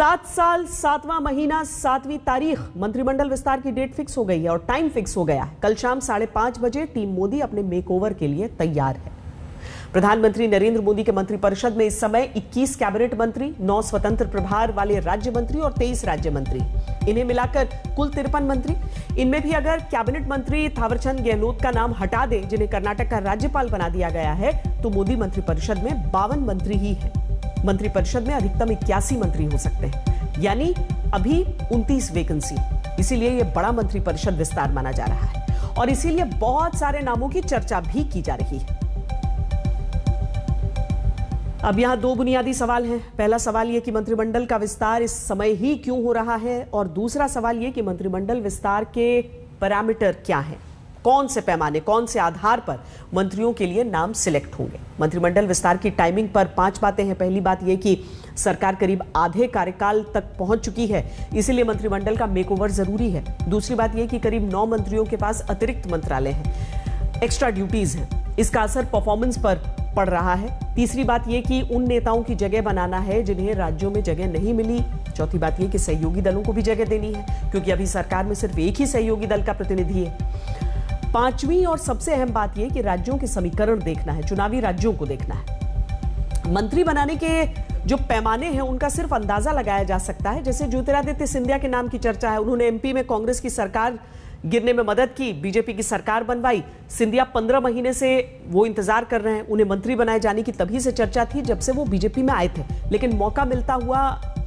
7 साल 7वां महीना 7वीं तारीख मंत्रिमंडल विस्तार की डेट फिक्स हो गई है और टाइम फिक्स हो गया है। कल शाम 5:30 बजे टीम मोदी अपने मेकओवर के लिए तैयार है। प्रधानमंत्री नरेंद्र मोदी के मंत्रिपरिषद में इस समय 21 कैबिनेट मंत्री, 9 स्वतंत्र प्रभार वाले राज्य मंत्री और 23 राज्य मंत्री, इन्हें मिलाकर कुल 53 मंत्री। इनमें भी अगर कैबिनेट मंत्री थावरचंद गहलोत का नाम हटा दें, जिन्हें कर्नाटक का राज्यपाल बना दिया गया है, तो मोदी मंत्रिपरिषद में 52 मंत्री ही हैं। मंत्रिपरिषद में अधिकतम 81 मंत्री हो सकते हैं, यानी अभी 29 वैकेंसी। इसीलिए यह बड़ा मंत्रिपरिषद विस्तार माना जा रहा है और इसीलिए बहुत सारे नामों की चर्चा भी की जा रही है। अब यहां 2 बुनियादी सवाल हैं। पहला सवाल यह कि मंत्रिमंडल का विस्तार इस समय ही क्यों हो रहा है, और दूसरा सवाल यह कि मंत्रिमंडल विस्तार के पैरामीटर क्या हैं, कौन से पैमाने, कौन से आधार पर मंत्रियों के लिए नाम सिलेक्ट होंगे। मंत्रिमंडल विस्तार की टाइमिंग पर 5 बातें हैं। पहली बात यह कि सरकार करीब आधे कार्यकाल तक पहुंच चुकी है, इसीलिए मंत्रिमंडल का मेकओवर जरूरी है। दूसरी बात यह कि करीब 9 मंत्रियों के पास अतिरिक्त मंत्रालय हैं, एक्स्ट्रा ड्यूटीज हैं, इसका असर परफॉर्मेंस पर पड़ रहा है। तीसरी बात यह कि उन नेताओं की जगह बनाना है जिन्हें राज्यों में जगह नहीं मिली। चौथी बात यह कि सहयोगी दलों को भी जगह देनी है, क्योंकि अभी सरकार में सिर्फ एक ही सहयोगी दल का प्रतिनिधि है। पांचवी और सबसे अहम बात यह कि राज्यों के समीकरण देखना है, चुनावी राज्यों को देखना है। मंत्री बनाने के जो पैमाने हैं उनका सिर्फ अंदाजा लगाया जा सकता है। जैसे ज्योतिरादित्य सिंधिया के नाम की चर्चा है, उन्होंने एमपी में कांग्रेस की सरकार गिरने में मदद की, बीजेपी की सरकार बनवाई। सिंधिया 15 महीने से वो इंतजार कर रहे हैं, उन्हें मंत्री बनाए जाने की तभी से चर्चा थी जब से वो बीजेपी में आए थे, लेकिन मौका मिलता हुआ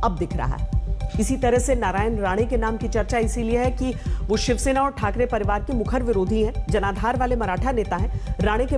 अब दिख रहा है। इसी तरह से नारायण राणे के नाम की चर्चा इसीलिए है कि वो शिवसेना और ठाकरे परिवार के मुखर विरोधी हैं, जनाधार वाले मराठा नेता हैं। राणे के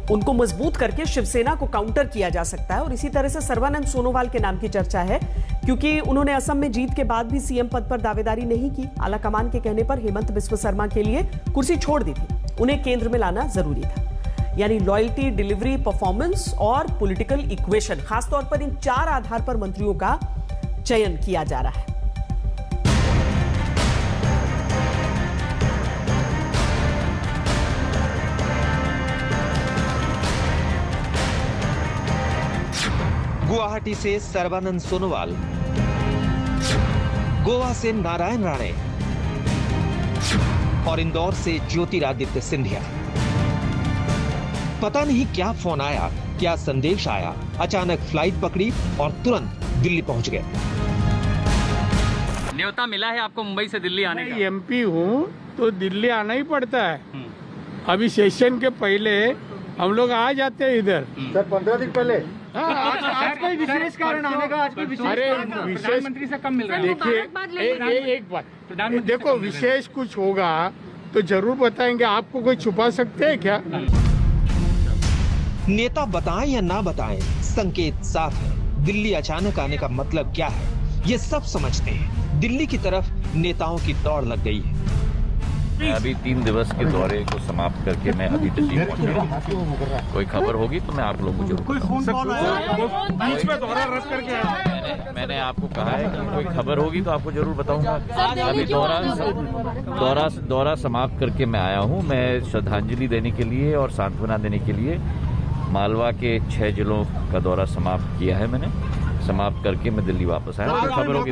उनको मजबूत करके शिवसेना को काउंटर किया जा सकता है। और इसी तरह से सर्बानंद सोनोवाल के नाम की चर्चा है, क्योंकि उन्होंने असम में जीत के बाद भी सीएम पद पर दावेदारी नहीं की। आलाकमान के कहने पर हेमंत बिस्व शर्मा के लिए कुर्सी छोड़ दी थी, उन्हें केंद्र में लाना जरूरी था। यानी लॉयल्टी, डिलीवरी, परफॉर्मेंस और पॉलिटिकल इक्वेशन, खासतौर पर इन 4 आधार पर मंत्रियों का चयन किया जा रहा है। गुवाहाटी से सर्बानंद सोनोवाल, गोवा से नारायण राणे और इंदौर से ज्योतिरादित्य सिंधिया। पता नहीं क्या फोन आया, क्या संदेश आया, अचानक फ्लाइट पकड़ी और तुरंत दिल्ली पहुंच गए। न्योता मिला है आपको मुंबई से दिल्ली आने का? एमपी हूँ तो दिल्ली आना ही पड़ता है। अभी सेशन के पहले हम लोग आ जाते हैं इधर। सर 15 दिन पहले आज कोई विशेष कारण आने का? आज कोई विशेष? अरे प्रधानमंत्री से कम मिल रहा है। देखिए एक बात देखो, विशेष कुछ होगा तो जरूर बताएंगे। आपको कोई छुपा सकते हैं क्या? नेता बताएं या ना बताएं, संकेत साफ है। दिल्ली अचानक आने का मतलब क्या है, ये सब समझते हैं। दिल्ली की तरफ नेताओं की दौड़ लग गई है। मैं अभी 3 दिवस के दौरे को समाप्त करके मैं अभी दिल्ली पहुंचा। कोई खबर होगी तो मैं आप लोगों को जरूर मैंने आपको कहा है कि कोई खबर होगी तो आपको जरूर बताऊंगा। अभी दौरा समाप्त करके मैं आया हूं। मैं श्रद्धांजलि देने के लिए और सांत्वना देने के लिए मालवा के 6 जिलों का दौरा समाप्त किया है। मैंने समाप्त करके मैं दिल्ली वापस आया। तो खबर होगी।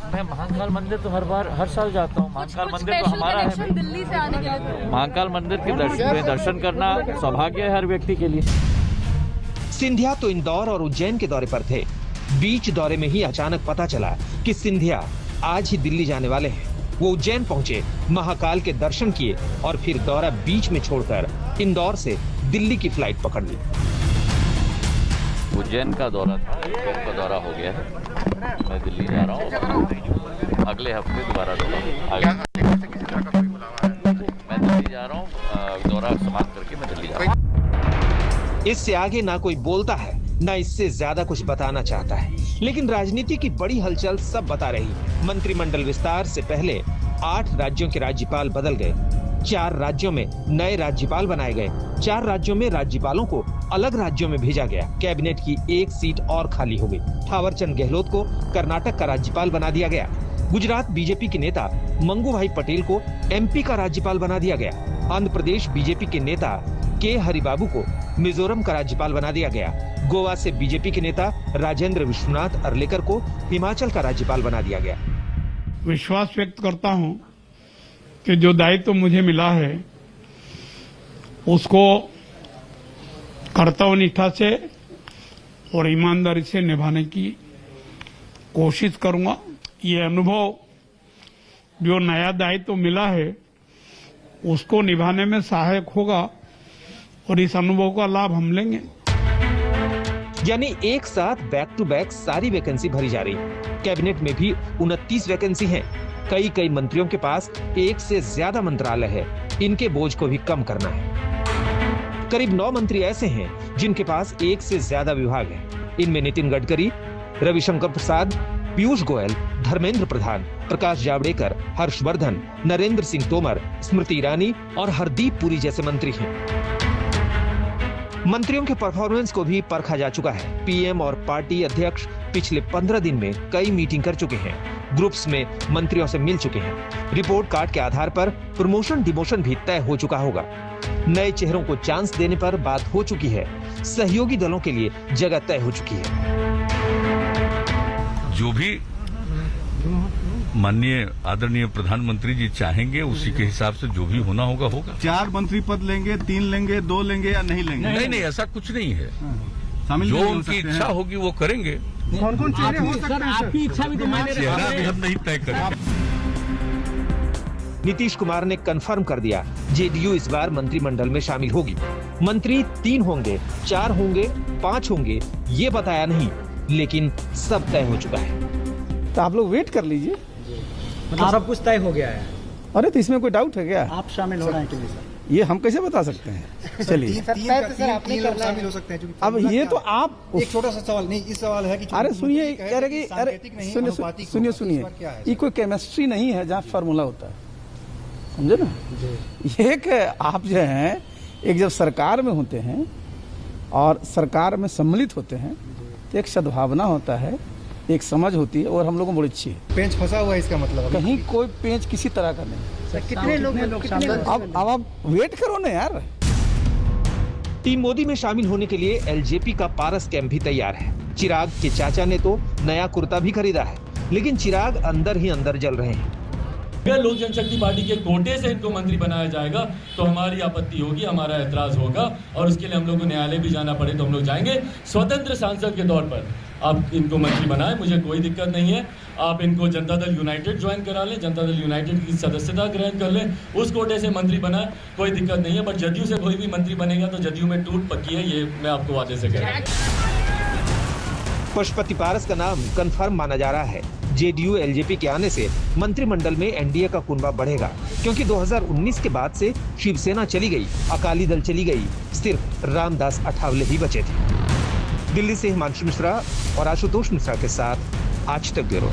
मैं महाकाल मंदिर तो हर साल जाता हूँ। महाकाल मंदिर तो हमारा है। दिल्ली से आने के लिए महाकाल मंदिर के दर्शन करना सौभाग्य है हर व्यक्ति के लिए। सिंधिया तो इंदौर और उज्जैन के दौरे पर थे। बीच दौरे में ही अचानक पता चला कि सिंधिया आज ही दिल्ली जाने वाले हैं। वो उज्जैन पहुंचे, महाकाल के दर्शन किए और फिर दौरा बीच में छोड़कर इंदौर से दिल्ली की फ्लाइट पकड़ ली। उज्जैन का दौरा था, उज्जैन का दौरा हो गया है। मैं दिल्ली जा रहा हूँ। अगले हफ्ते दोबारा दौरा। मैं दिल्ली जा रहा हूँ। दौरा समाप्त करके मैं दिल्ली जा रहा हूँ। इससे आगे ना कोई बोलता है, ना इससे ज्यादा कुछ बताना चाहता है, लेकिन राजनीति की बड़ी हलचल सब बता रही। मंत्रिमंडल विस्तार से पहले 8 राज्यों के राज्यपाल बदल गए। 4 राज्यों में नए राज्यपाल बनाए गए। 4 राज्यों में राज्यपालों को अलग राज्यों में भेजा गया। कैबिनेट की 1 सीट और खाली हो गई। थावरचंद गहलोत को कर्नाटक का राज्यपाल बना दिया गया। गुजरात बीजेपी के नेता मंगू भाई पटेल को एमपी का राज्यपाल बना दिया गया। आंध्र प्रदेश बीजेपी के नेता के हरिबाबू को मिजोरम का राज्यपाल बना दिया गया। गोवा से बीजेपी के नेता राजेंद्र विश्वनाथ अर्लेकर को हिमाचल का राज्यपाल बना दिया गया। विश्वास व्यक्त करता हूं कि जो दायित्व मुझे मिला है उसको कर्तव्यनिष्ठा से और ईमानदारी से निभाने की कोशिश करूंगा। ये अनुभव जो नया दायित्व मिला है उसको निभाने में सहायक होगा और इस अनुभव का लाभ हम लेंगे। यानी एक साथ बैक टू बैक सारी वैकेंसी भरी जा रही। कैबिनेट में भी 29 वैकेंसी हैं। कई मंत्रियों के पास एक से ज्यादा मंत्रालय है। इनके बोझ को भी कम करना है। करीब 9 मंत्री ऐसे हैं जिनके पास एक से ज्यादा विभाग हैं। इनमें नितिन गडकरी, रविशंकर प्रसाद, पीयूष गोयल, धर्मेंद्र प्रधान, प्रकाश जावड़ेकर, हर्षवर्धन, नरेंद्र सिंह तोमर, स्मृति ईरानी और हरदीप पुरी जैसे मंत्री हैं। मंत्रियों के परफॉर्मेंस को भी परखा जा चुका है। पीएम और पार्टी अध्यक्ष पिछले 15 दिन में कई मीटिंग कर चुके हैं। ग्रुप्स में मंत्रियों से मिल चुके हैं। रिपोर्ट कार्ड के आधार पर प्रमोशन डिमोशन भी तय हो चुका होगा। नए चेहरों को चांस देने पर बात हो चुकी है। सहयोगी दलों के लिए जगह तय हो चुकी है। जो भी माननीय आदरणीय प्रधानमंत्री जी चाहेंगे उसी के हिसाब से जो भी होना होगा होगा। 4 मंत्री पद लेंगे, 3 लेंगे, 2 लेंगे या नहीं लेंगे? नहीं, ऐसा कुछ नहीं है। शामिल जो उनकी इच्छा होगी वो करेंगे। कौन-कौन चेहरे हो सकते हैं? आपकी इच्छा भी तो मायने रखती है। चेहरा हम नहीं तय करेंगे। नीतीश कुमार ने कंफर्म कर दिया, जेडीयू इस बार मंत्रिमंडल में शामिल होगी। मंत्री 3 होंगे, 4 होंगे, 5 होंगे, ये बताया नहीं, लेकिन सब तय हो चुका है। तो आप लोग वेट कर लीजिए। मतलब सब कुछ तय हो गया है। अरे तो इसमें कोई डाउट है क्या? आप शामिल हो रहे हैं कि नहीं सर? ये हम कैसे बता सकते हैं? चलिए शामिल हो सकते हैं। अब ये तो आप एक छोटा सा सवाल नहीं, इस सवाल है कि अरे सुनिए, सुनिए, ये कोई केमिस्ट्री नहीं है जहाँ फार्मूला होता है, समझे ना? ये कि आप जो हैं एक जब सरकार में होते हैं और सरकार में सम्मिलित होते हैं तो एक सद्भावना होता है, एक समझ होती है और हम लोगों को बड़ी अच्छी है। पेंच फंसा हुआ है इसका मतलब? कहीं कोई पेंच किसी तरह का नहीं। कितने लोग अब आप वेट करो ना यार। टीम मोदी में शामिल होने के लिए एलजेपी का पारस कैंप भी तैयार है। चिराग के चाचा ने तो नया कुर्ता भी खरीदा है, लेकिन चिराग अंदर ही अंदर जल रहे हैं। अगर लोक जनशक्ति पार्टी के कोटे से इनको मंत्री बनाया जाएगा तो हमारी आपत्ति होगी, हमारा ऐतराज होगा और उसके लिए हम लोग को न्यायालय भी जाना पड़े तो हम लोग जाएंगे। स्वतंत्र सांसद के तौर पर आप इनको मंत्री बनाएं, मुझे कोई दिक्कत नहीं है। आप इनको जनता दल यूनाइटेड ज्वाइन करा लें, जनता दल यूनाइटेड की सदस्यता ग्रहण कर लें, उस कोटे से मंत्री बनाएं, कोई दिक्कत नहीं है। बट जदयू से कोई भी मंत्री बनेगा तो जदयू में टूट पक्की है, ये मैं आपको वादे से कह रहा हूं। पशुपति पारस का नाम कंफर्म माना जा रहा है। जेडीयू एलजेपी के आने से मंत्रिमंडल में एनडीए का कुनबा बढ़ेगा, क्योंकि 2019 के बाद से शिवसेना चली गई, अकाली दल चली गई, सिर्फ रामदास अठावले ही बचे थे। दिल्ली से हिमांशु मिश्रा और आशुतोष मिश्रा के साथ आज तक ब्यूरो।